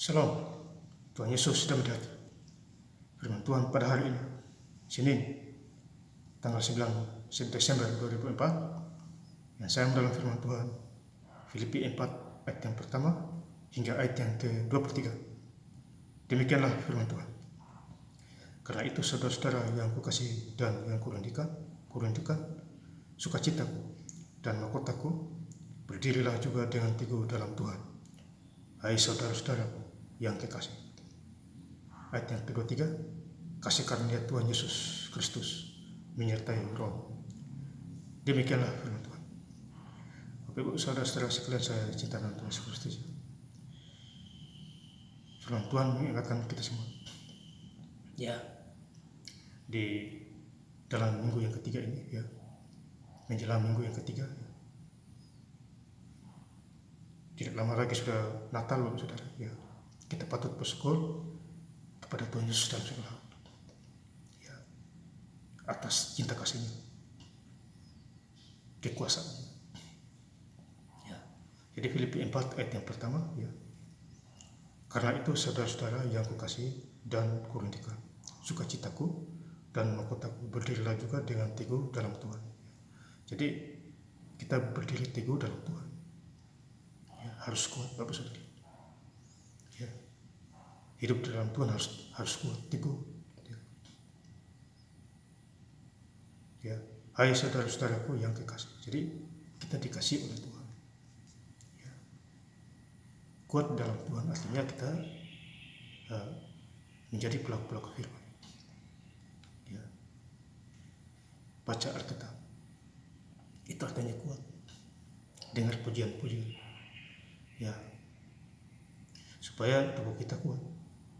Shalom, Tuhan Yesus sudah mendatang. Firman Tuhan pada hari ini, Senin, tanggal 9 Desember 2004, yang saya dalam firman Tuhan, Filipi 4 ayat yang pertama hingga ayat yang ke-23. Demikianlah firman Tuhan. Karena itu saudara-saudara yang kukasihi dan yang kurindukan, sukacitaku dan mahkotaku, berdirilah juga dengan teguh dalam Tuhan. Hai saudara-saudaraku yang kekasih. Ayat yang ke-23, kasih karunia Tuhan Yesus Kristus menyertai roh. Demikianlah firman Tuhan. Bapak Ibu saudara-saudara sekalian saya cinta dalam Tuhan Yesus Kristus. Firman Tuhan mengingatkan kita semua. Ya, di dalam minggu yang ketiga ini, ya, menjelang minggu yang ketiga, ya. Tidak lama lagi sudah Natal, Bapak Saudara. Ya, kita patut bersyukur kepada Tuhan Yesus dalam segala hal, ya, atas cinta kasih-Nya, kekuasaan-Nya. Ya. Jadi Filipi 4 ayat yang pertama, ya. Karena itu saudara-saudara yang kukasihi dan kurindukan, sukacitaku dan mahkotaku, berdirilah juga dengan teguh dalam Tuhan. Jadi kita berdiri teguh dalam Tuhan. Ya, harus kuat Bapak Saudara. Ya. Hidup dalam Tuhan harus kuat, teguh. Ya. Ya. Hai saudara-saudaraku yang kekasih. Jadi kita dikasih oleh Tuhan. Ya. Kuat dalam Tuhan artinya kita menjadi pelaku-pelaku firman. Ya. Baca Alkitab. Itu artinya kuat. Dengar pujian-pujian. Ya. Supaya tubuh kita kuat,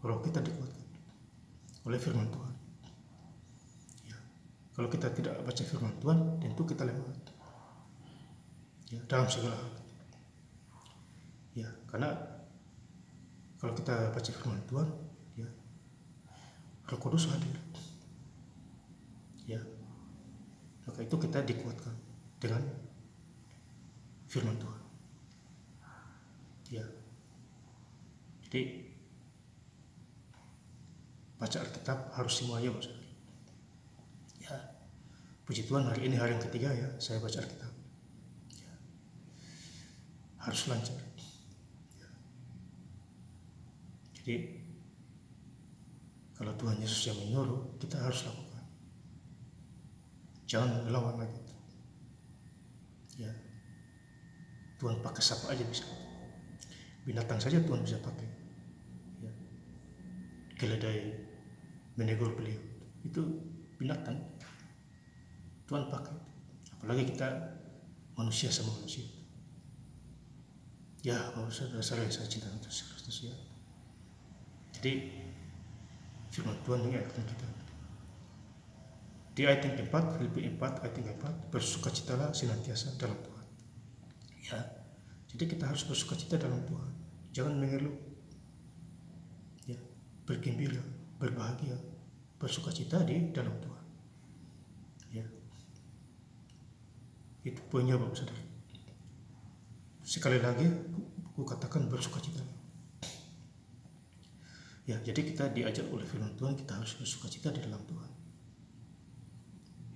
roh kita dikuatkan oleh firman Tuhan. Ya. Kalau kita tidak baca firman Tuhan, tentu kita lemah. Ya, dalam segala hal. Ya, karena kalau kita baca firman Tuhan, ya, Roh Kudus hadir. Ya, maka itu kita dikuatkan dengan firman Tuhan. Ya, jadi baca Alkitab harus semuanya, Bapak. Ya, puji Tuhan hari ini hari yang ketiga, ya, saya baca Alkitab. Ya, harus lancar. Ya. Jadi kalau Tuhan Yesus yang menyuruh, kita harus lakukan. Jangan melawan lagi. Ya, Tuhan pakai siapa aja bisa. Binatang saja Tuhan bisa pakai. Ya. Keledai menegur beliau, itu binatang Tuhan pakai. Apalagi kita manusia sama manusia. Ya, Bapak saudara-saudara yang saya cinta untuk Kristus, ya. Jadi firman Tuhan mengingatkan kita. Di ayat yang keempat, Filipi 4 ayat yang keempat, bersukacitalah senantiasa dalam Tuhan. Ya, jadi kita harus bersukacita dalam Tuhan. Jangan mengeluh. Ya, bergembira, berbahagia, bersukacita di dalam Tuhan. Ya, itu poinnya Bapak Saudara. Sekali lagi, aku katakan bersukacita. Ya, jadi kita diajar oleh firman Tuhan, kita harus bersukacita di dalam Tuhan.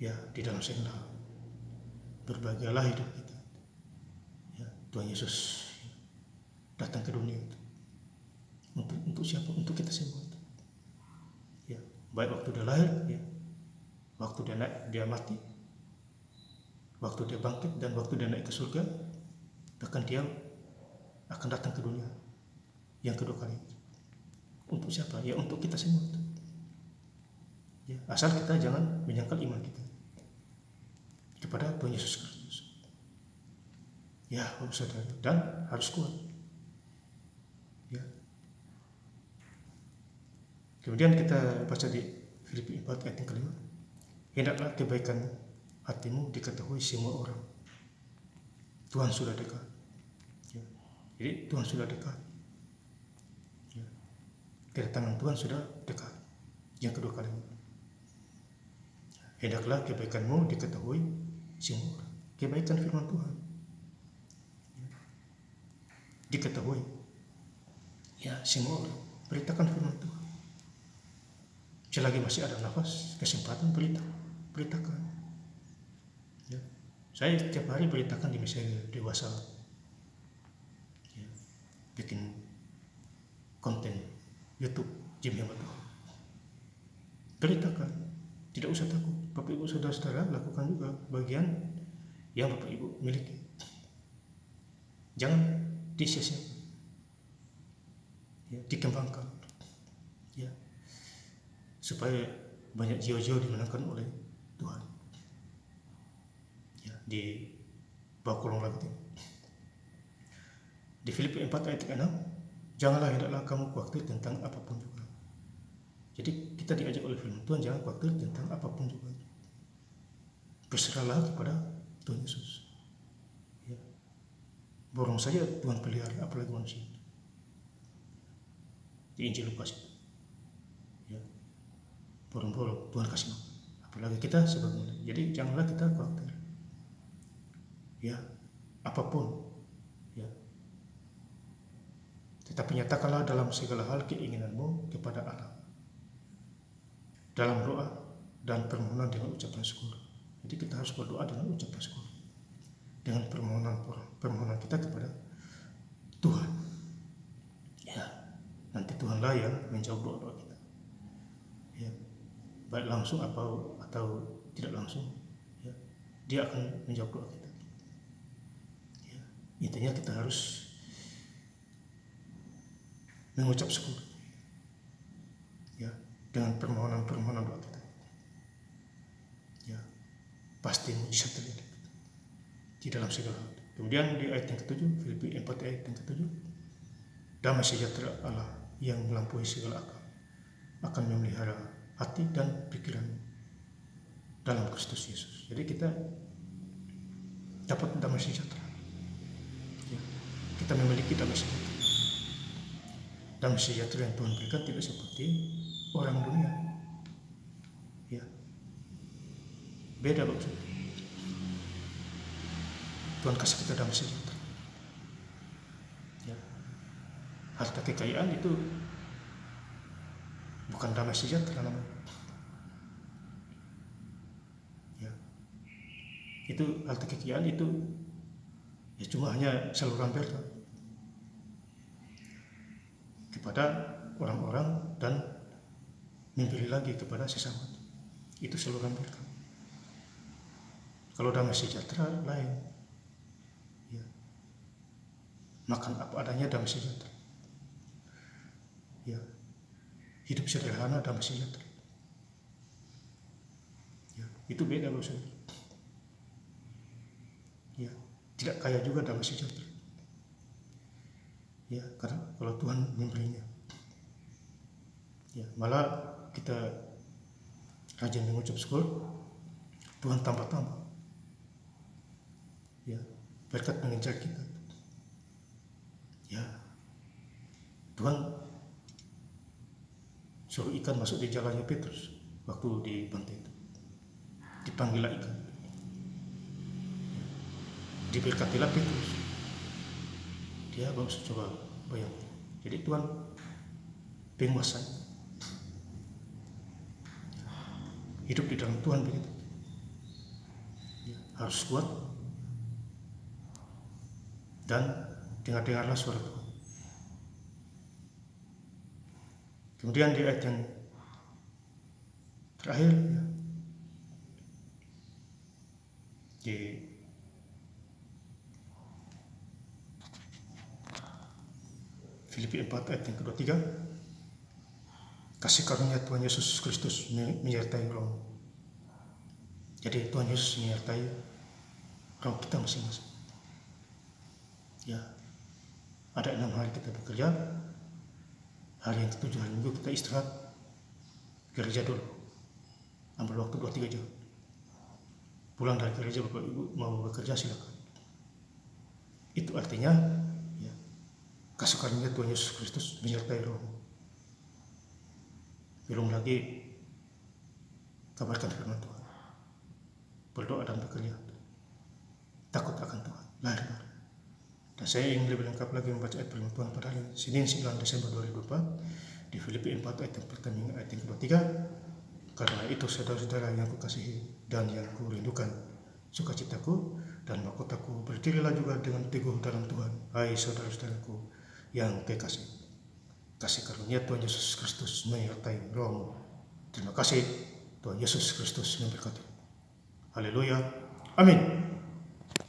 Ya, di dalam segala hal. Berbahagialah hidup kita. Ya, Tuhan Yesus datang ke dunia itu. Untuk siapa? Untuk kita semua. Ya, baik waktu dia lahir, ya, waktu dia mati, waktu dia bangkit, dan waktu dia naik ke surga, bahkan dia akan datang ke dunia yang kedua kali. Untuk siapa? Ya, untuk kita semua. Ya, asal kita jangan menyangkal iman kita kepada Tuhan Yesus Kristus. Ya, Bapak Saudara, dan harus kuat. Ya. Kemudian kita baca di Filipi 4 ayat yang kelima. Hendaklah kebaikan hatimu diketahui semua orang. Tuhan sudah dekat. Ya. Jadi Tuhan sudah dekat. Ya. Kedatangan Tuhan sudah dekat. Yang kedua kalinya. Hendaklah kebaikanmu diketahui semua orang. Kebaikan firman Tuhan. Ya. Diketahui. Ya, semua orang beritakan firman Tuhan. Selagi masih ada nafas, kesempatan, beritakan. Ya. Saya setiap hari beritakan di media dewasa. Ya. Bikin konten YouTube Jim Hamba Tuhan. Beritakan, tidak usah takut. Bapak Ibu saudara-saudara lakukan juga bagian yang Bapak Ibu miliki. Jangan disia-siakan. Ya, dikembangkan. Ya. Supaya banyak jiwa-jiwa dimenangkan oleh Tuhan. Ya, di bawah kolom lagi. Di Filipi 4 ayat 6, janganlah hendaklah kamu khawatir tentang apapun juga. Jadi kita diajak oleh firman Tuhan, jangan khawatir tentang apapun juga. Berserahlah kepada Tuhan Yesus. Ya. Borong saja Tuhan pelihara, apalagi manusia. Di Injil Lukas. Ya. Borong-borong Tuhan kasih makan. Apalagi kita sebagai manusia. Jadi janganlah kita khawatir. Ya, apapun. Ya. Tetapi nyatakanlah dalam segala hal keinginanmu kepada Allah. Dalam doa dan permohonan dengan ucapan syukur. Jadi kita harus berdoa dengan ucapan syukur. Dengan permohonan kita kepada Tuhan. Ya, nanti Tuhanlah yang menjawab doa-doa kita. Ya, baik langsung atau tidak langsung. Ya, Dia akan menjawab doa kita. Ya, intinya kita harus mengucap syukur. Ya, dengan permohonan doa kita. Ya, pasti mujizat terjadi di dalam segala hal. Kemudian di ayat yang ke-7, Filipi 4 ayat yang ke-7, damai sejahtera Allah yang melampaui segala akal akan memelihara hati dan pikiran dalam Kristus Yesus. Jadi kita dapat damai sejahtera. Ya, kita memiliki damai sejahtera. Damai sejahtera yang Tuhan berikan tidak seperti orang dunia. Ya, beda maksudnya. Tuhan kasih kita damai sejahtera. Ya. Harta kekayaan itu bukan damai sejahtera namanya. Ya. Itu harta kekayaan itu ya cuma hanya saluran berkah kepada orang-orang dan memberi lagi kepada sesama. Itu saluran berkah. Kalau damai sejahtera lain. Ya. Makan apa adanya damai sejahtera. Ya. Hidup sederhana damai sejahtera. Ya. Itu beda loh saudara. Ya. Tidak kaya juga damai sejahtera. Ya, karena kalau Tuhan memberinya. Ya, malah kita rajin mengucap syukur, Tuhan tambah-tambah. Ya, berkat mengejar kita. Ya, Tuhan suruh ikan masuk di jalannya Petrus waktu di pantai itu. Dipanggillah ikan. Diberkatilah Petrus. Dia baru coba bayangkan. Jadi Tuhan penguasa. Hidup di dalam Tuhan begitu. Ya, harus kuat dan dengarlah suara Tuhan. Kemudian di ayat yang terakhir ya, di Filipi 4 ayat yang ke-23, kasih karunia Tuhan Yesus Kristus menyertai rohmu. Jadi Tuhan Yesus menyertai roh kita masing-masing. Ya, ada 6 hari kita bekerja, hari yang ke-7 hari Minggu kita istirahat, gereja dulu, ambil waktu 2-3 jam. Pulang dari gereja Bapak Ibu mau bekerja silakan. Itu artinya ya, kasih karunia Tuhan Yesus Kristus menyertai rohmu. Belum lagi kabarkan firman Tuhan, berdoa dan bekerja, takut akan Tuhan, lahir baru. Dan saya ingin lebih lengkap lagi membaca ayat firman Tuhan pada hari Senin 9 Desember 2024 di Filipi 4 ayat yang pertama hingga ayat yang kedua 3. Karena itu saudara-saudara yang aku kasihi dan yang aku rindukan, sukacitaku dan mahkotaku, berdirilah juga dengan teguh dalam Tuhan, hai saudara-saudaraku yang kekasih. Kasih karunia Tuhan Yesus Kristus menyertai rohmu. Terima kasih. Tuhan Yesus Kristus memberkati. Haleluya. Amin.